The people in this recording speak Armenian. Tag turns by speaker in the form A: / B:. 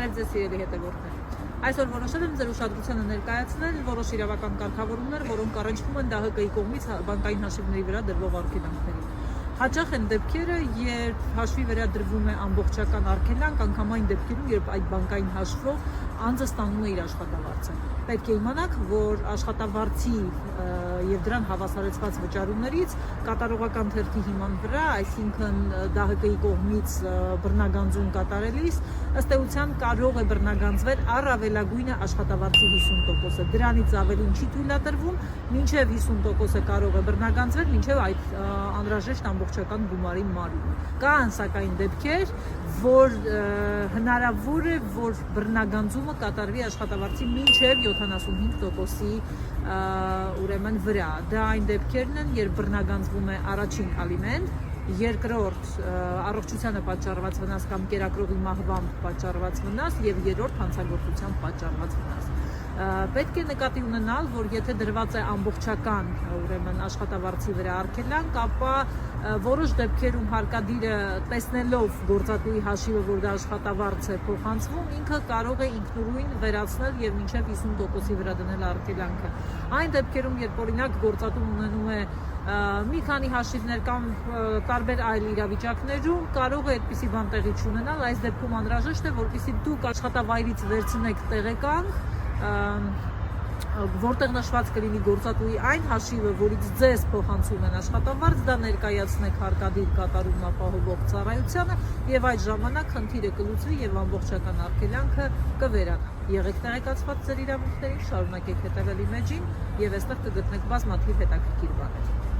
A: Բարև ձեզ սիրելի հետևորդներ։ Այսօր որոշել եմ ձեր ուշադրությանը ներկայացնել որոշ իրավական կարգավորումներ, որոնք առնչվում են ԴՀԿ-ի կողմից բանկային հաշիվների վրա դրվող արգելանքներին։ Հաճախ են դեպքերը, երբ հաշվի վրա դրվում է ամբողջական արգելանք, անգամ այն դեպքերում, երբ այդ բանկային հաշվով անձը ստանում է իր աշխատավարձը։ Պետք է իմանաք, որ աշխատավարձի եւ դրան հավասարեցված վճարումներից կատարողական թերթի հիման վրա, այսինքն ԴՀԿ-ի կողմից բռնագանձում կատարելիս, ըստ էության կարող է բռնագանձվել առավելագույնը աշխատավարձի 50%-ը։ Դրանից ավելին չի թույլատրվում, մինչև 50%-ը կարող է բռնագանձվել, մինչև այդ անհրաժեշտ ամբողջական գումարի մարումը։ Կան սակայն դեպքեր, որ հնարավոր է, որ բռնագանձումը կատարվի աշխատավարձի մինչև 75%-ի ուրեմն վրա։ Դա այն դեպքերն են, երբ բռնագանձվում է առաջին ալիմենտ, երկրորդ առողջությանը պատճառված վնաս կամ կերակրողի մահվամբ պատճառված վնաս եւ երրորդ հանցագործությամբ պատճառված վնաս։ Պետք է նկատի ունենալ, որ եթե դրված է ամբողջական ուրեմն աշխատավարձի վրա արգելանք, ապա որոշ դեպքերում հարկադիրը տեսնելով գործատուի հաշիվը, որ դա աշխատավարձ է փոխանցվում, ինքը կարող է ինքնուրույն վերացնել եւ մինչեւ 50%-ի վրա դնել արգելանքը։ Այն դեպքերում, երբ օրինակ գործատուն ունենում է մի քանի հաշիվներ կամ տարբեր այլ իրավիճակներում, կարող է այդպիսի բան տեղի չունենալ, այս դեպքում անհրաժեշտ է, որպեսզի դուք աշխատավայրից վերցնեք տեղեկանք, որտեղ նշված կլինի գործատուի այն հաշիվը, որից ձեզ փոխանցում են աշխատավարձ, դա ներկայացնեք հարկադիր կատարումն ապահովող ծառայությանը եւ այդ ժամանակ խնդիրը կլուծվի եւ ամբողջական արգելանքը կվերանա։ Եղեք տեղեկացված ձեր իրավունքներին, շարունակեք հետևել իմեջին եւ այստեղ կգտնեք բազմաթիվ հետաքրքիր բաներ։